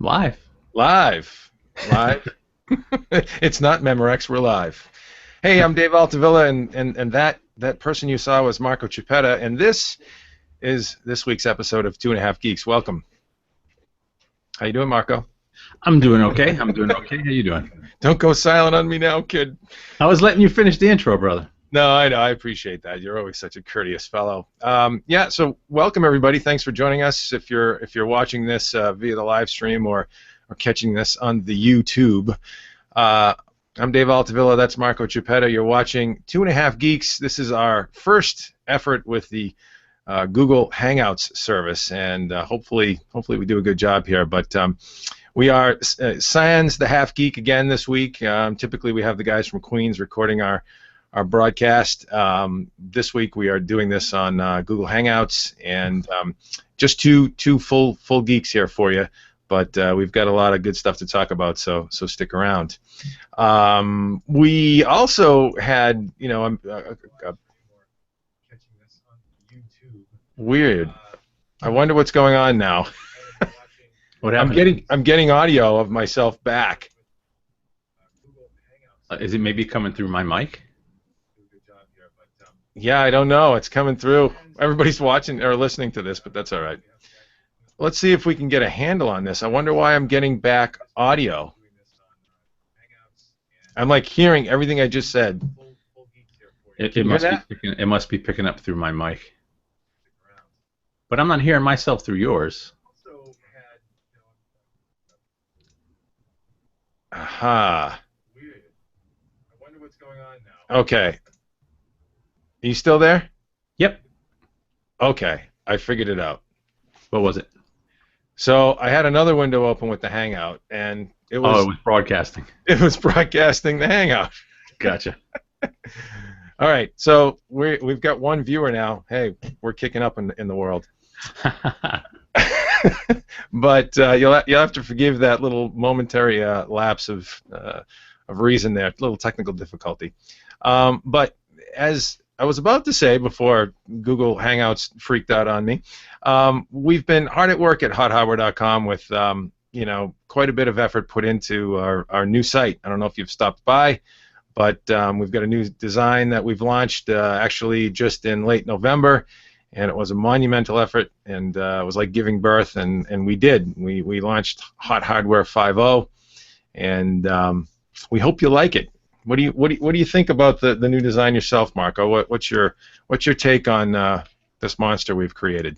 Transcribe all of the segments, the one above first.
Live. Live. Live. It's not Memorex, we're live. Hey, I'm Dave Altavilla, and that person you saw was Marco Chiappetta, and this is this week's episode of Two and a Half Geeks. Welcome. How you doing, Marco? I'm doing okay. I'm doing okay. How you doing? Don't go silent on me now, kid. I was letting you finish the intro, brother. No, I know. I appreciate that. You're always such a courteous fellow. Yeah. So welcome everybody. Thanks for joining us. If you're watching this via the live stream or catching this on the YouTube, uh, I'm Dave Altavilla. That's Marco Chiappetta. You're watching Two and a Half Geeks. This is our first effort with the Google Hangouts service, and hopefully we do a good job here. But we are sans the Half Geek again this week. Typically we have the guys from Queens recording our broadcast. This week we are doing this on Google Hangouts, and just two full geeks here for you. But we've got a lot of good stuff to talk about, so stick around. We also had, weird. I wonder what's going on now. What I'm happened? getting audio of myself back. Is it maybe coming through my mic? Yeah, I don't know. It's coming through. Everybody's watching or listening to this, but that's all right. Let's see if we can get a handle on this. I wonder why I'm getting back audio. I'm like hearing everything I just said. It You hear must be that? it must be picking up through my mic. But I'm not hearing myself through yours. Aha. Okay. Are you still there? Yep. Okay. I figured it out. What was it? So I had another window open with the Hangout, and it Oh, was it was broadcasting. it was broadcasting the Hangout. Gotcha. All right. So we've got one viewer now. Hey, we're kicking up in the world. But you'll have to forgive that little momentary lapse of reason there, little technical difficulty. But as I was about to say before Google Hangouts freaked out on me, we've been hard at work at HotHardware.com with quite a bit of effort put into our new site. I don't know if you've stopped by, but we've got a new design that we've launched actually just in late November. And it was a monumental effort, and it was like giving birth, and we did. We launched HotHardware 5.0, and we hope you like it. What do you think about the new design yourself, Marco? What's your take on this monster we've created?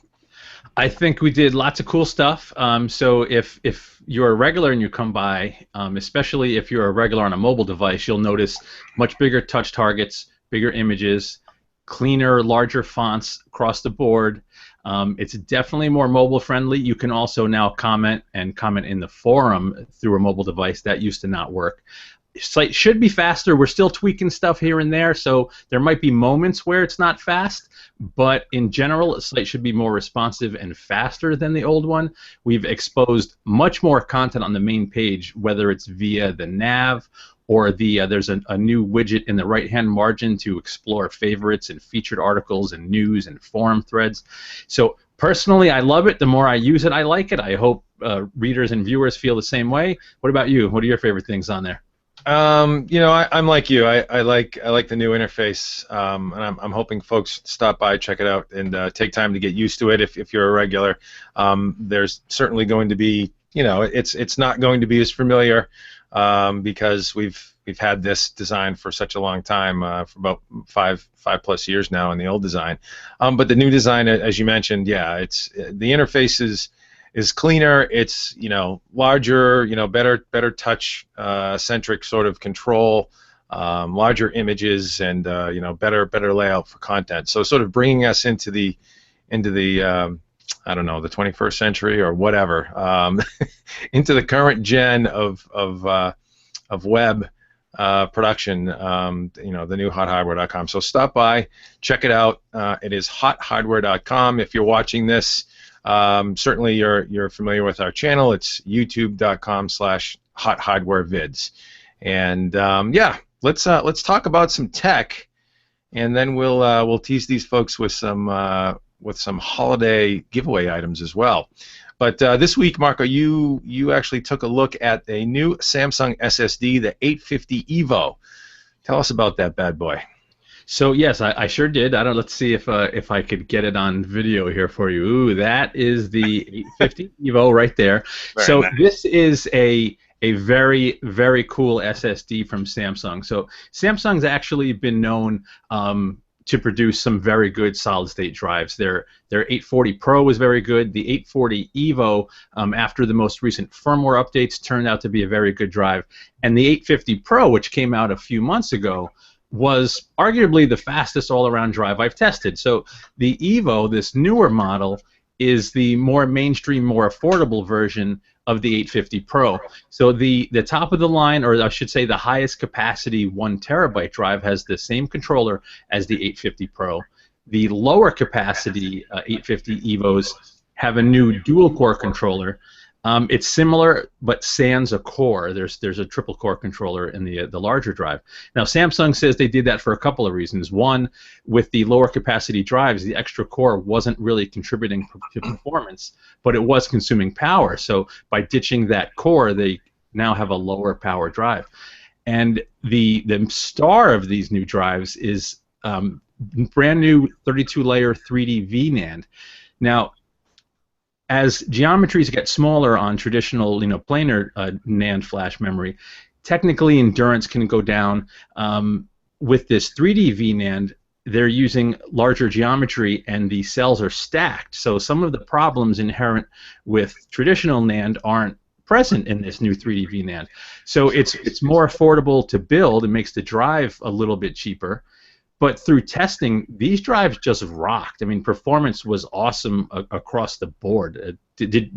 I think we did lots of cool stuff. So if you're a regular and you come by, especially if you're a regular on a mobile device, you'll notice much bigger touch targets, bigger images, cleaner, larger fonts across the board. It's definitely more mobile friendly. You can also now comment in the forum through a mobile device. That used to not work. Site should be faster. We're still tweaking stuff here and there, so there might be moments where it's not fast, but in general, the site should be more responsive and faster than the old one. We've exposed much more content on the main page, whether it's via the nav or there's a new widget in the right-hand margin to explore favorites and featured articles and news and forum threads. So personally, I love it. The more I use it, I like it. I hope readers and viewers feel the same way. What about you? What are your favorite things on there? I'm like you. I like the new interface, and I'm hoping folks stop by, check it out, and take time to get used to it. If you're a regular, there's certainly going to be, it's not going to be as familiar because we've had this design for such a long time, for about five plus years now in the old design. But the new design, as you mentioned, yeah, it's the interface is cleaner. It's larger, better touch centric sort of control, larger images, and better layout for content. So sort of bringing us into the I don't know, the 21st century or whatever, into the current gen of web production. The new HotHardware.com. So stop by, check it out. It is HotHardware.com. If you're watching this, certainly you're familiar with our channel. It's youtube.com/hothardwarevids. And yeah, let's talk about some tech, and then we'll tease these folks with some holiday giveaway items as well. But this week, Marco, you actually took a look at a new Samsung SSD, the 850 EVO. Tell us about that bad boy. So yes, I sure did. I don't. Let's see if I could get it on video here for you. Ooh, that is the 850 EVO right there. Very So nice. this is a very, very cool SSD from Samsung. So Samsung's actually been known to produce some very good solid-state drives. Their 840 Pro was very good. The 840 EVO, after the most recent firmware updates, turned out to be a very good drive. And the 850 Pro, which came out a few months ago, was arguably the fastest all-around drive I've tested. So the EVO, this newer model, is the more mainstream, more affordable version of the 850 Pro. So the top of the line, or I should say the highest capacity 1 terabyte drive, has the same controller as the 850 Pro. The lower capacity 850 EVOs have a new dual core controller. It's similar, but sans a core. There's a triple core controller in the larger drive. Now Samsung says they did that for a couple of reasons. One, with the lower capacity drives, the extra core wasn't really contributing to performance, but it was consuming power. So by ditching that core, they now have a lower power drive. And the star of these new drives is brand new 32-layer 3D VNAND. Now, as geometries get smaller on traditional, planar NAND flash memory, technically endurance can go down. With this 3D VNAND, they're using larger geometry and the cells are stacked. So some of the problems inherent with traditional NAND aren't present in this new 3D VNAND. So it's more affordable to build. It makes the drive a little bit cheaper. But through testing, these drives just rocked. I mean, performance was awesome across the board.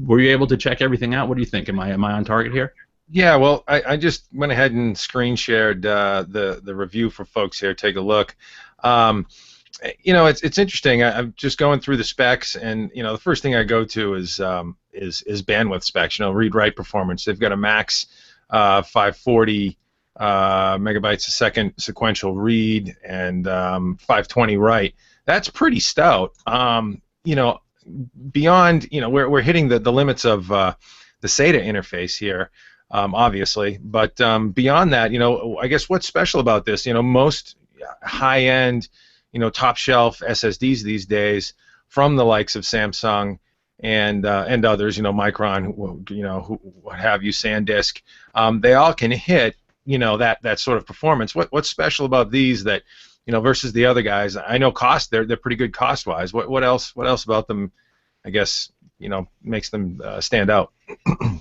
Were you able to check everything out? What do you think? Am I on target here? Yeah, well, I just went ahead and screen shared the review for folks here. Take a look. It's interesting. I'm just going through the specs, and the first thing I go to is bandwidth specs. Read-write performance. They've got a max 540. Megabytes a second sequential read and 520 write. That's pretty stout. Beyond, we're hitting the limits of the SATA interface here, obviously. But beyond that, I guess what's special about this, most high-end, top shelf SSDs these days from the likes of Samsung and others, Micron, what have you, SanDisk, they all can hit that sort of performance. What's special about these that versus the other guys? I know they're pretty good cost wise. What else about them, I guess, makes them stand out?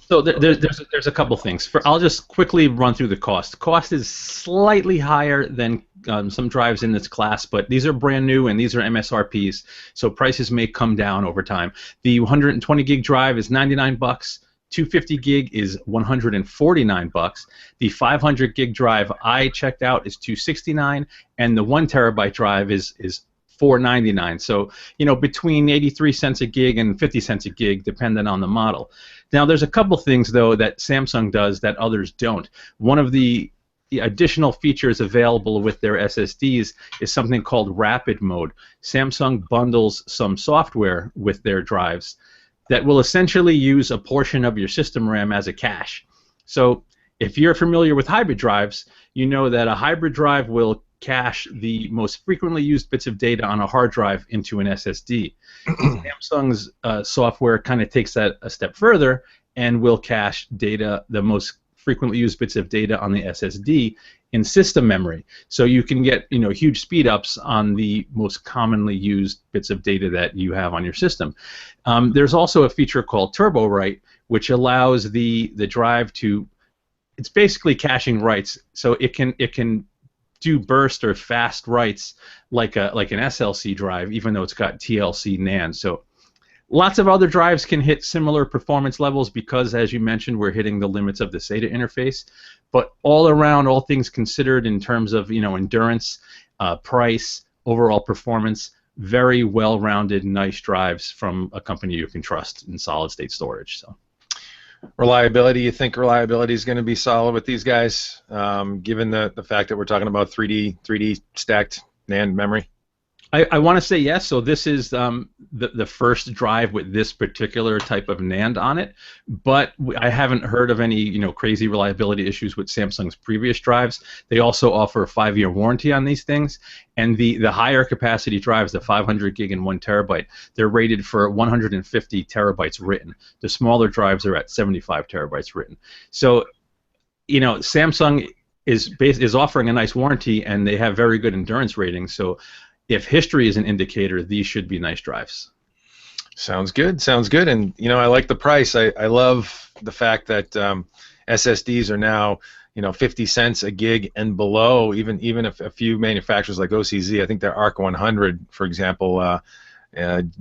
So there's a couple things. I'll just quickly run through the cost. Cost is slightly higher than some drives in this class, but these are brand new and these are MSRPs, so prices may come down over time. The 120 gig drive is $99. 250 gig is $149. The 500 gig drive I checked out is $269, and the 1 terabyte drive is $499. So between 83 cents a gig and 50 cents a gig, depending on the model. Now there's a couple things though that Samsung does that others don't. One of the additional features available with their SSDs is something called rapid mode. Samsung bundles some software with their drives that will essentially use a portion of your system RAM as a cache. So if you're familiar with hybrid drives, you know that a hybrid drive will cache the most frequently used bits of data on a hard drive into an SSD. Samsung's software kind of takes that a step further and will cache data, the most frequently used bits of data on the SSD, in system memory. So you can get huge speed ups on the most commonly used bits of data that you have on your system. There's also a feature called Turbo Write, which allows the drive to, it's basically caching writes, so it can do burst or fast writes like an SLC drive, even though it's got TLC NAND. So lots of other drives can hit similar performance levels because, as you mentioned, we're hitting the limits of the SATA interface. But all around, all things considered in terms of endurance, price, overall performance, very well-rounded, nice drives from a company you can trust in solid-state storage. So. Reliability, you think reliability is going to be solid with these guys, given the fact that we're talking about 3D stacked NAND memory? I want to say yes. So this is the first drive with this particular type of NAND on it, but I haven't heard of any crazy reliability issues with Samsung's previous drives. They also offer a 5-year warranty on these things, and the higher capacity drives, the 500 gig and 1 terabyte, they're rated for 150 terabytes written. The smaller drives are at 75 terabytes written. So Samsung is offering a nice warranty, and they have very good endurance ratings. So if history is an indicator, these should be nice drives. Sounds good. Sounds good. And I like the price. I love the fact that SSDs are now 50 cents a gig and below. Even if a few manufacturers like OCZ, I think their ARC 100, for example,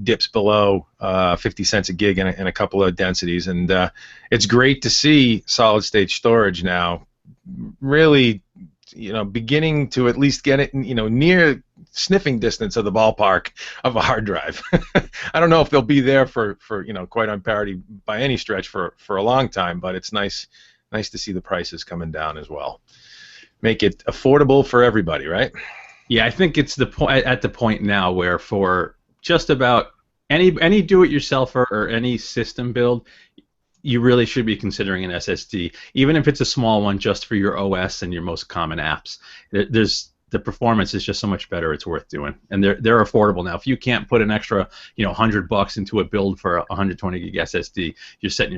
dips below 50 cents a gig in a couple of densities. And it's great to see solid state storage now really beginning to at least get it near sniffing distance of the ballpark of a hard drive. I don't know if they'll be there for quite on parity by any stretch for a long time, but it's nice to see the prices coming down as well. Make it affordable for everybody, right? Yeah, I think it's at the point now where for just about any do-it-yourselfer or any system build, you really should be considering an SSD, even if it's a small one, just for your OS and your most common apps. The performance is just so much better. It's worth doing, and they're affordable now. If you can't put an extra $100 into a build for a 120 gig SSD, you're selling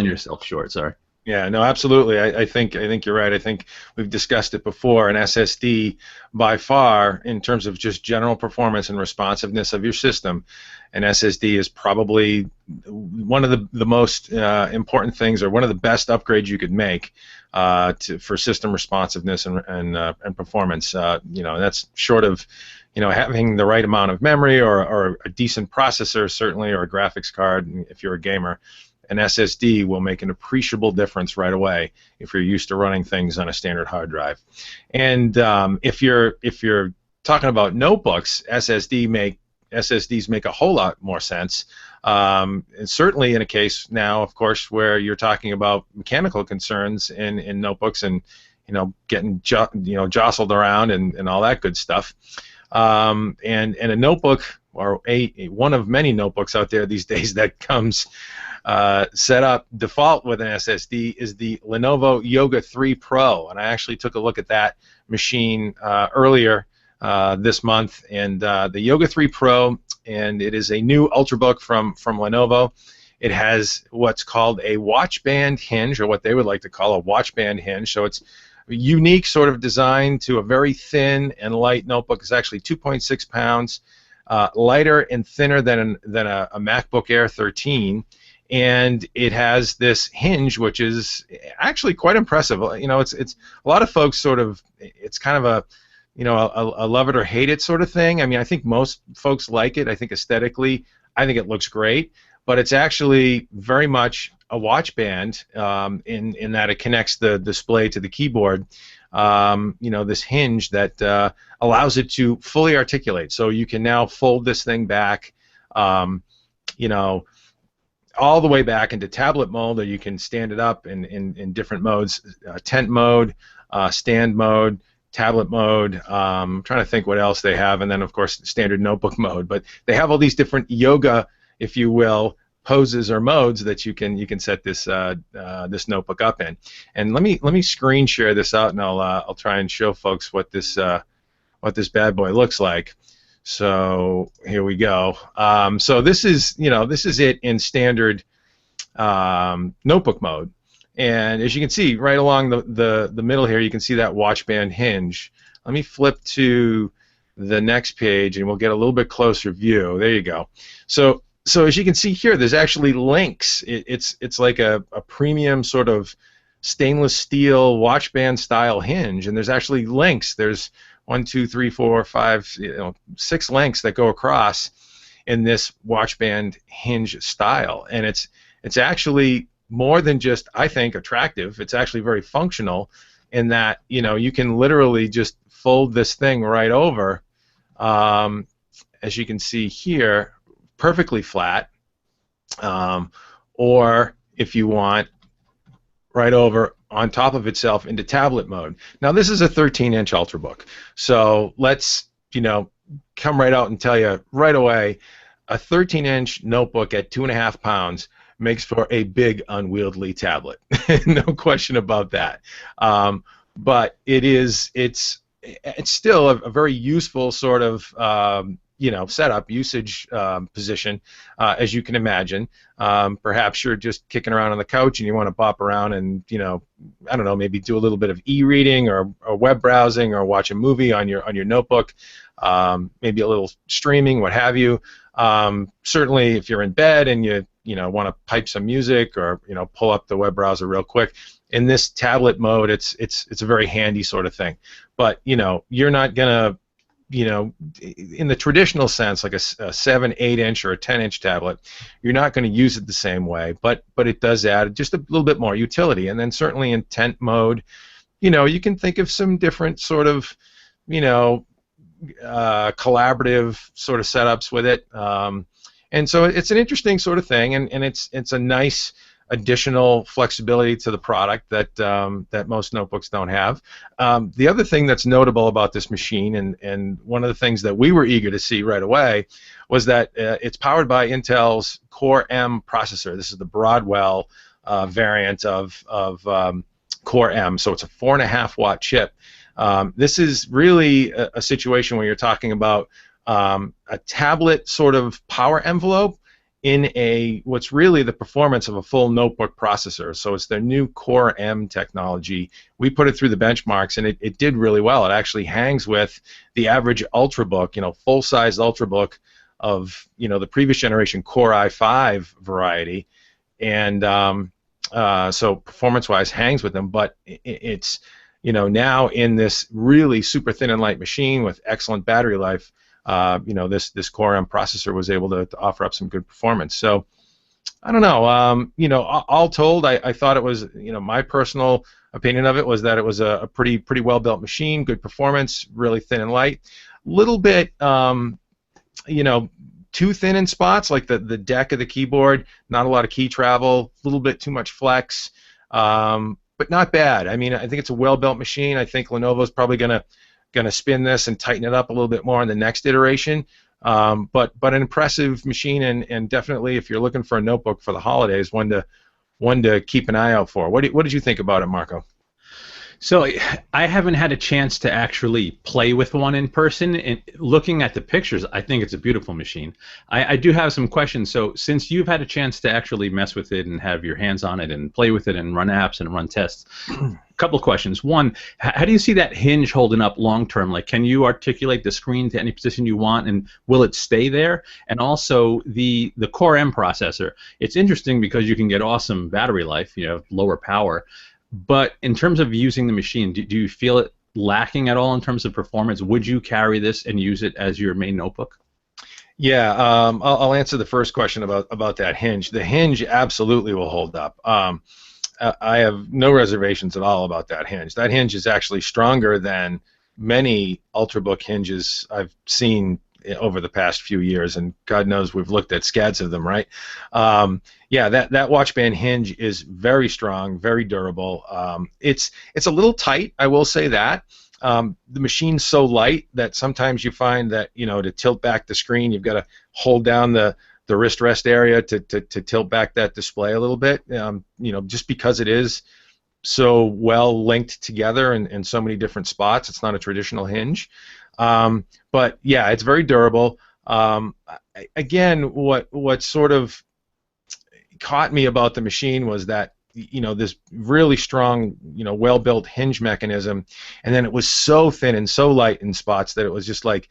yourself short. Sorry. Yeah, no, absolutely. I think you're right. I think we've discussed it before. An SSD, by far, in terms of just general performance and responsiveness of your system, an SSD is probably one of the most important things, or one of the best upgrades you could make for system responsiveness and performance. That's short of having the right amount of memory or a decent processor, certainly, or a graphics card if you're a gamer. An SSD will make an appreciable difference right away if you're used to running things on a standard hard drive. And if you're talking about notebooks, SSDs make a whole lot more sense. And certainly in a case now, of course, where you're talking about mechanical concerns in notebooks and getting jostled around and all that good stuff. And a notebook, or one of many notebooks out there these days that comes set up default with an SSD, is the Lenovo Yoga 3 Pro, and I actually took a look at that machine earlier this month, and the Yoga 3 Pro, and it is a new Ultrabook from Lenovo. It has what's called a watch band hinge, or what they would like to call a watch band hinge. So it's a unique sort of design to a very thin and light notebook. It's actually 2.6 pounds, lighter and thinner than a MacBook Air 13. And it has this hinge, which is actually quite impressive. It's a lot of folks it's kind of a love it or hate it sort of thing. I mean, I think most folks like it. I think aesthetically, I think it looks great, but it's actually very much a watch band in that it connects the display to the keyboard. This hinge that allows it to fully articulate. So you can now fold this thing back, all the way back into tablet mode, or you can stand it up in different modes: tent mode, stand mode, tablet mode. I'm trying to think what else they have, and then of course standard notebook mode. But they have all these different yoga, if you will, poses or modes that you can set this this notebook up in. And let me screen share this out, and I'll try and show folks what this bad boy looks like. So here we go. So this is it in standard notebook mode, and as you can see right along the middle here, you can see that watch band hinge. Let me flip to the next page, and we'll get a little bit closer view. There you go. So as you can see here, there's actually links. It's like a premium sort of stainless steel watch band style hinge, and there's actually links. There's 1, 2, 3, 4, 5, 6 links that go across in this watch band hinge style, and it's actually more than just, I think, attractive. It's actually very functional in that you can literally just fold this thing right over, as you can see here, perfectly flat, or if you want, right over on top of itself into tablet mode. Now this is a 13-inch Ultrabook, so let's come right out and tell you right away, a 13-inch notebook at 2.5 pounds makes for a big unwieldy tablet. No question about that. But it's still a very useful sort of setup usage position, as you can imagine. Perhaps you're just kicking around on the couch and you want to bop around and I don't know, maybe do a little bit of e-reading or web browsing or watch a movie on your notebook, maybe a little streaming, what have you. Certainly, if you're in bed and you want to pipe some music or pull up the web browser real quick, in this tablet mode, it's a very handy sort of thing. But you're not gonna in the traditional sense, like a 7, 8-inch or a 10-inch tablet, you're not going to use it the same way. But it does add just a little bit more utility. And then certainly in tent mode, you can think of some different sort of collaborative sort of setups with it. And so it's an interesting sort of thing, and it's a nice additional flexibility to the product that most notebooks don't have. The other thing that's notable about this machine, and one of the things that we were eager to see right away, was that it's powered by Intel's Core M processor. This is the Broadwell variant of Core M, so it's a 4.5-watt chip. This is really a situation where you're talking about a tablet sort of power envelope in what's really the performance of a full notebook processor. So it's their new Core M technology. We put it through the benchmarks, and it did really well. It actually hangs with the average Ultrabook, full-size Ultrabook of the previous generation Core i5 variety, and so performance-wise hangs with them. But it's now in this really super thin and light machine with excellent battery life. This Core M processor was able to offer up some good performance. So I don't know. All told, I thought it was, my personal opinion of it was that it was a pretty well built machine, good performance, really thin and light. Little bit, too thin in spots, like the deck of the keyboard. Not a lot of key travel. A little bit too much flex, but not bad. I mean, I think it's a well built machine. I think Lenovo's probably going to spin this and tighten it up a little bit more in the next iteration. But an impressive machine, and definitely if you're looking for a notebook for the holidays, one to keep an eye out for. What did you think about it, Marco? So I haven't had a chance to actually play with one in person. And looking at the pictures, I think it's a beautiful machine. I do have some questions. So since you've had a chance to actually mess with it and have your hands on it and play with it and run apps and run tests, a couple of questions. One, how do you see that hinge holding up long term? Like, can you articulate the screen to any position you want, and will it stay there? And also the Core M processor. It's interesting because you can get awesome battery life, lower power. But in terms of using the machine, do you feel it lacking at all in terms of performance? Would you carry this and use it as your main notebook? Yeah, I'll answer the first question about that hinge. The hinge absolutely will hold up. I have no reservations at all about that hinge. That hinge is actually stronger than many Ultrabook hinges I've seen over the past few years, and God knows we've looked at scads of them, right? Yeah, that watch band hinge is very strong, very durable. It's a little tight, I will say that. The machine's so light that sometimes you find that to tilt back the screen, you've got to hold down the wrist rest area to tilt back that display a little bit. Just because it is so well linked together in so many different spots, it's not a traditional hinge. But yeah, it's very durable. Again, what sort of caught me about the machine was that this really strong, well-built hinge mechanism, and then it was so thin and so light in spots that it was just like,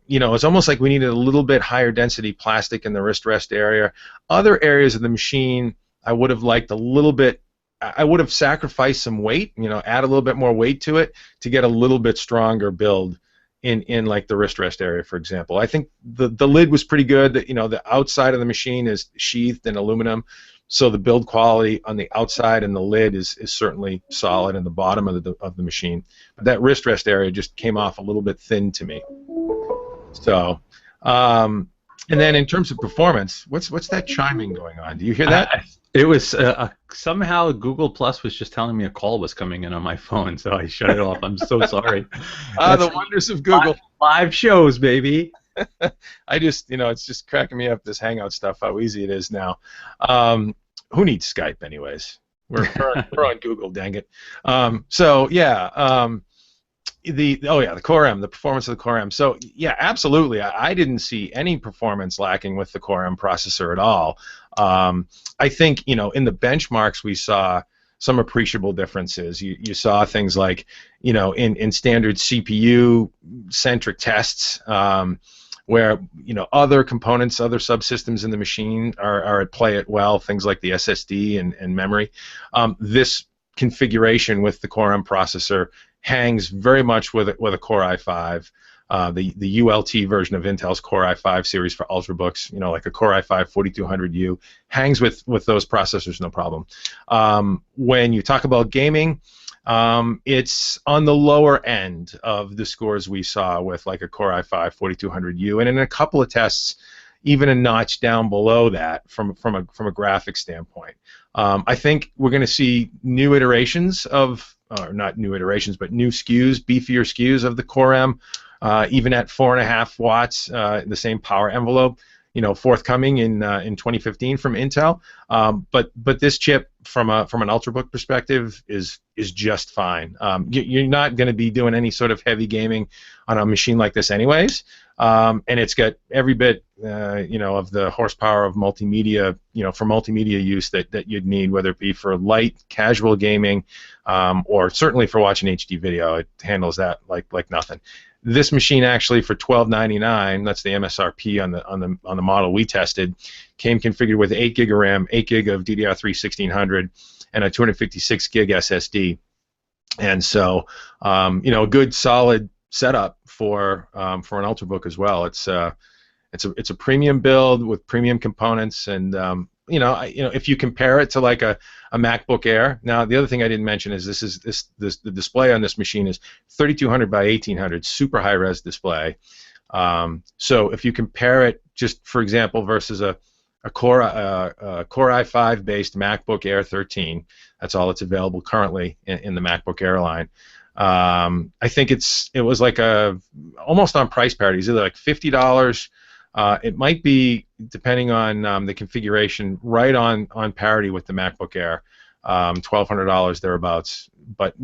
it's almost like we needed a little bit higher density plastic in the wrist rest area. Other areas of the machine, I would have liked a little bit. I would have sacrificed some weight, add a little bit more weight to it to get a little bit stronger build in like the wrist rest area, for example. I think the lid was pretty good. The outside of the machine is sheathed in aluminum, so the build quality on the outside and the lid is certainly solid, and the bottom of the machine. But that wrist rest area just came off a little bit thin to me. So, and then in terms of performance, what's that chiming going on? Do you hear that? It was somehow Google Plus was just telling me a call was coming in on my phone, so I shut it off. I'm so sorry. The wonders of Google. Live shows, baby. I just, it's just cracking me up, this Hangout stuff, how easy it is now. Who needs Skype, anyways? We're on Google, dang it. So yeah, the Core M, the performance of the Core M. So yeah, absolutely. I didn't see any performance lacking with the Core M processor at all. I think in the benchmarks we saw some appreciable differences. You saw things like in standard CPU centric tests. Where other components, other subsystems in the machine are at play well, things like the SSD and memory. This configuration with the Core M processor hangs very much with a Core i5. The ULT version of Intel's Core i5 series for ultrabooks, like a Core i5 4200U, hangs with those processors no problem. When you talk about gaming, it's on the lower end of the scores we saw with like a Core i5 4200U, and in a couple of tests, even a notch down below that from a graphics standpoint. I think we're going to see new iterations of, or not new iterations, but new SKUs, beefier SKUs of the Core M, even at 4.5 watts, the same power envelope. Forthcoming in 2015 from Intel, but this chip from an ultrabook perspective is just fine. You're not going to be doing any sort of heavy gaming on a machine like this, anyways, and it's got every bit of the horsepower of multimedia, for multimedia use that you'd need, whether it be for light casual gaming or certainly for watching HD video. It handles that like nothing. This machine actually for $12.99, that's the MSRP on the model we tested, came configured with 8 gig of RAM, 8 gig of DDR3 1600, and a 256 gig SSD. And so, a good solid setup for an ultrabook as well. It's a premium build with premium components, and if you compare it to like a MacBook Air. Now, the other thing I didn't mention is the display on this machine is 3200 by 1800, super high res display. So if you compare it, just for example, versus a Core i5 based MacBook Air 13, that's all that's available currently in the MacBook Air line. I think it was like almost on price parity. It's either like $50. It might be, depending on the configuration, right on parity with the MacBook Air, $1,200 thereabouts. But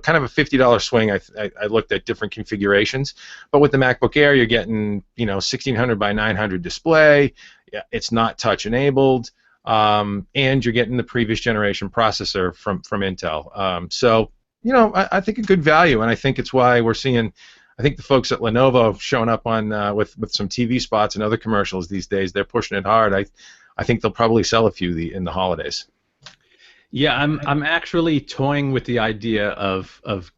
kind of a $50 swing. I looked at different configurations, but with the MacBook Air, you're getting 1600 by 900 display. Yeah, it's not touch enabled, and you're getting the previous generation processor from Intel. So I think a good value, and I think it's why we're seeing. I think the folks at Lenovo have shown up on with some TV spots and other commercials these days. They're pushing it hard. I think they'll probably sell a few in the holidays. Yeah, I'm actually toying with the idea of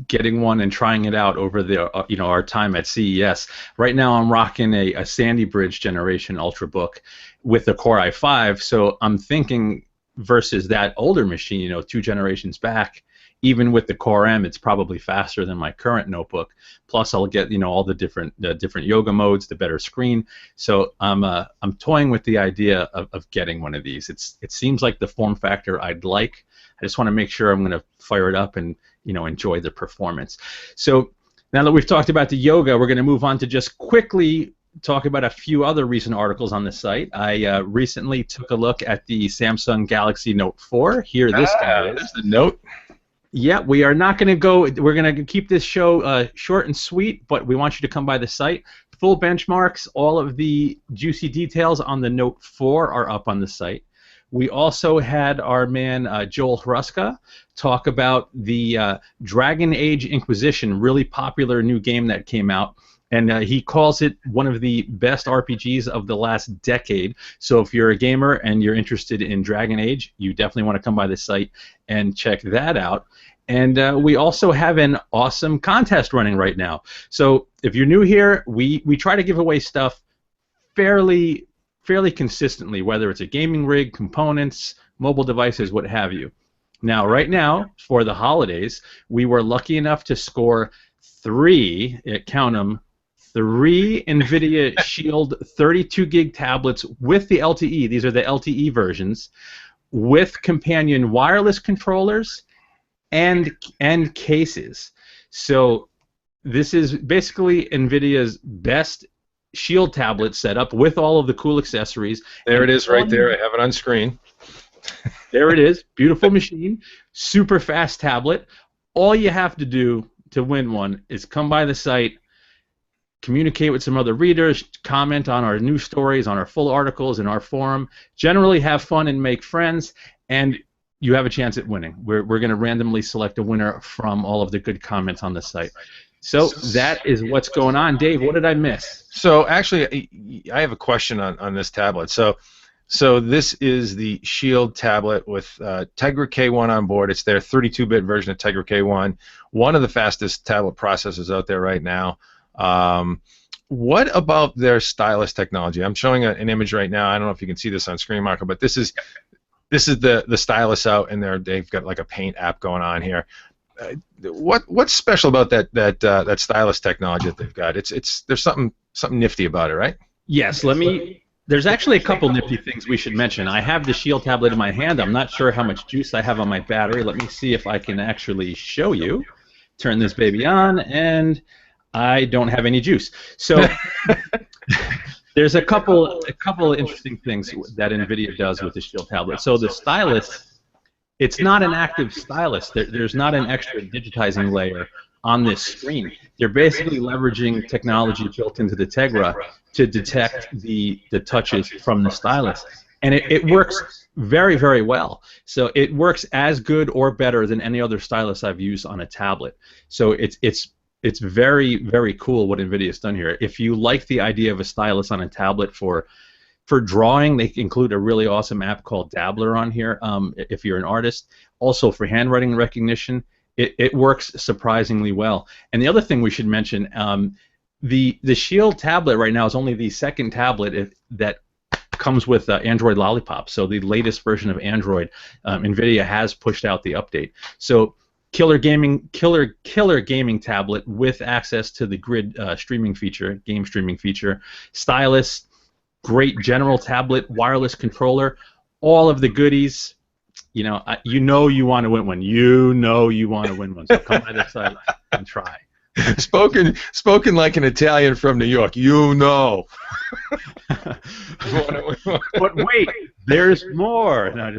getting one and trying it out over our time at CES. Right now, I'm rocking a Sandy Bridge generation Ultrabook with a Core i5. So I'm thinking versus that older machine, 2 generations back. Even with the Core M, it's probably faster than my current notebook. Plus, I'll get all the different yoga modes, the better screen. So I'm toying with the idea of getting one of these. It seems like the form factor I'd like. I just want to make sure I'm going to fire it up and enjoy the performance. So now that we've talked about the yoga, we're going to move on to just quickly talk about a few other recent articles on the site. I recently took a look at the Samsung Galaxy Note 4. Here, this guy is. There's the Note. Yeah, we are not going to go. We're going to keep this show short and sweet, but we want you to come by the site. Full benchmarks, all of the juicy details on the Note 4 are up on the site. We also had our man Joel Hruska talk about the Dragon Age Inquisition, really popular new game that came out. And he calls it one of the best RPGs of the last decade. So if you're a gamer and you're interested in Dragon Age, you definitely want to come by the site and check that out. And we also have an awesome contest running right now. So if you're new here, we try to give away stuff fairly consistently, whether it's a gaming rig, components, mobile devices, what have you. Now, right now, for the holidays, we were lucky enough to score 3, count them, 3 NVIDIA Shield 32 gig tablets with the LTE. These are the LTE versions, with companion wireless controllers and cases. So This is basically NVIDIA's best Shield tablet setup with all of the cool accessories. There And it is right there. I have it on screen. there it is. Beautiful machine. Super fast tablet. All you have to do to win one is come by the site, communicate with some other readers, comment on our news stories, on our full articles, in our forum, generally have fun and make friends, and you have a chance at winning. We're going to randomly select a winner from all of the good comments on the site. So that is what's going on. Dave, what did I miss? So actually, I have a question on this tablet. So this is the Shield tablet with Tegra K1 on board. It's their 32-bit version of Tegra K1, one of the fastest tablet processors out there right now. What about their stylus technology? I'm showing an image right now. I don't know if you can see this on screen, Marco, but this is the stylus out, and they've got like a paint app going on here. What's special about that stylus technology that they've got? There's something nifty about it, right? Yes, there's actually a couple nifty things we should mention. I have the Shield tablet in my hand. I'm not sure how much juice I have on my battery. Let me see if I can actually show you. Turn this baby on, and I don't have any juice. So there's a couple of interesting things that NVIDIA does with the Shield tablet. So the stylus, it's not an active stylus. There's not an extra digitizing layer on this screen. They're basically leveraging technology built into the Tegra to detect the touches from the stylus. And it works very, very well. So it works as good or better than any other stylus I've used on a tablet. So it's very, very cool what NVIDIA's done here. If you like the idea of a stylus on a tablet for drawing, they include a really awesome app called Dabbler on here if you're an artist. Also for handwriting recognition, it works surprisingly well. And the other thing we should mention, the Shield tablet right now is only the second tablet that comes with Android Lollipop. So the latest version of Android, NVIDIA has pushed out the update. So killer gaming tablet with access to the grid streaming feature, game streaming feature, stylus, great general tablet, wireless controller, all of the goodies. You know you want to win one. You know you want to win one. So come by the site and try. Spoken like an Italian from New York. You know. But wait, there's more. No,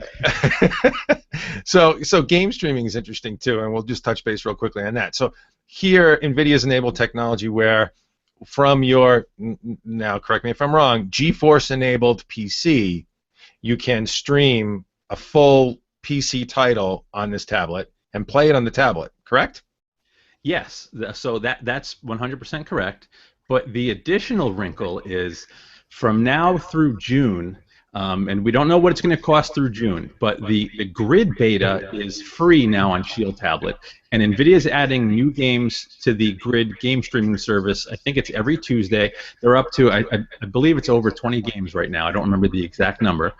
so game streaming is interesting too, and we'll just touch base real quickly on that. So here, NVIDIA's enabled technology where from your, now correct me if I'm wrong, GeForce-enabled PC, you can stream a full PC title on this tablet and play it on the tablet, correct? Yes, so that's 100% correct. But the additional wrinkle is from now through June, and we don't know what it's going to cost through June, but the Grid beta is free now on Shield tablet, and NVIDIA is adding new games to the Grid game streaming service. I think it's every Tuesday. They're up to, I believe it's over 20 games right now. I don't remember the exact number.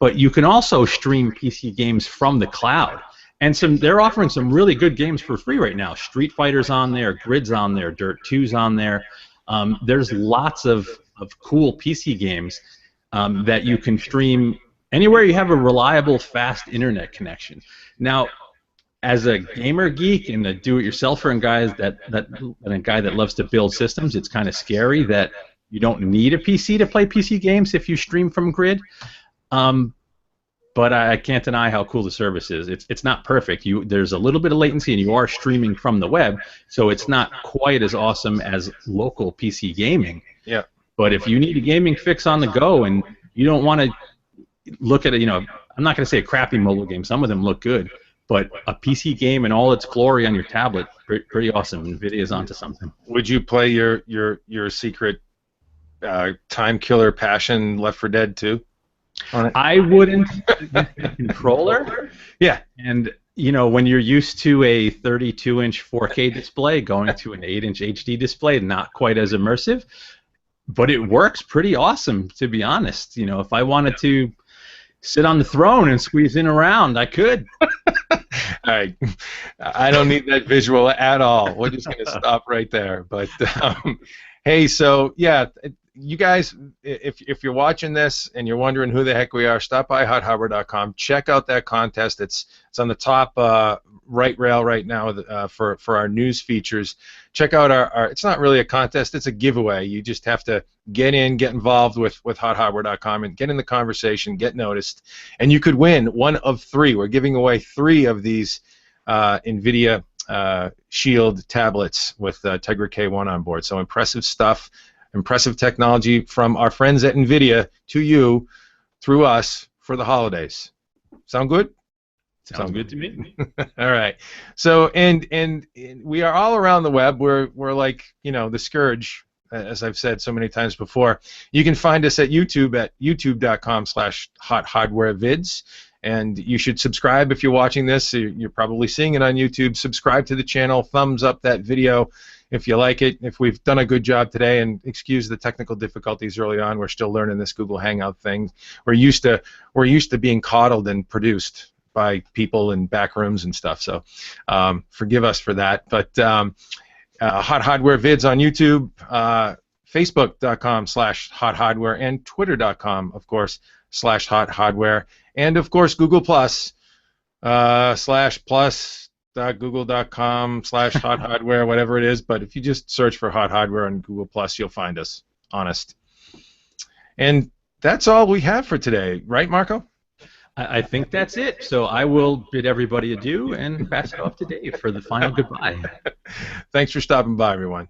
But you can also stream PC games from the cloud. And they're offering some really good games for free right now. Street Fighter's on there, Grid's on there, Dirt 2's on there. There's lots of cool PC games that you can stream anywhere you have a reliable, fast internet connection. Now, as a gamer geek and a do-it-yourselfer and a guy that loves to build systems, it's kind of scary that you don't need a PC to play PC games if you stream from Grid. But I can't deny how cool the service is. It's not perfect. There's a little bit of latency, and you are streaming from the web, so it's not quite as awesome as local PC gaming. Yeah. But if you need a gaming fix on the go and you don't want to look at I'm not going to say a crappy mobile game. Some of them look good, but a PC game in all its glory on your tablet, pretty awesome. NVIDIA's onto something. Would you play your secret time killer passion Left 4 Dead 2? I wouldn't get the controller. Yeah. And when you're used to a 32-inch 4K display going to an 8-inch HD display, not quite as immersive, but it works pretty awesome, to be honest. If I wanted to sit on the throne and squeeze in around, I could. All right. I don't need that visual at all. We're just going to stop right there. But hey, so yeah, you guys, if you're watching this and you're wondering who the heck we are, stop by HotHardware.com. Check out that contest. It's on the top right rail right now for our news features. Check out our. It's not really a contest. It's a giveaway. You just have to get involved with HotHardware.com and get in the conversation, get noticed, and you could win one of 3. We're giving away 3 of these NVIDIA Shield tablets with Tegra K1 on board. So impressive stuff, impressive technology from our friends at NVIDIA to you through us for the holidays. Sound good? Sounds good to me. All right. So and we are all around the web. We're like, you know, the scourge, as I've said so many times before. You can find us at YouTube at youtube.com/HotHardwareVids. And you should subscribe if you're watching this. You're probably seeing it on YouTube. Subscribe to the channel. Thumbs up that video if you like it. If we've done a good job today, and excuse the technical difficulties early on. We're still learning this Google Hangout thing. We're used to being coddled and produced by people in back rooms and stuff. So forgive us for that. But Hot Hardware Vids on YouTube, Facebook.com/HotHardware, and Twitter.com, of course, /HotHardware. And of course, Google Plus, /plus.google.com/HotHardware, whatever it is. But if you just search for Hot Hardware on Google Plus, you'll find us. Honest. And that's all we have for today, right, Marco? I think that's it. So I will bid everybody adieu and pass it off to Dave for the final goodbye. Thanks for stopping by, everyone.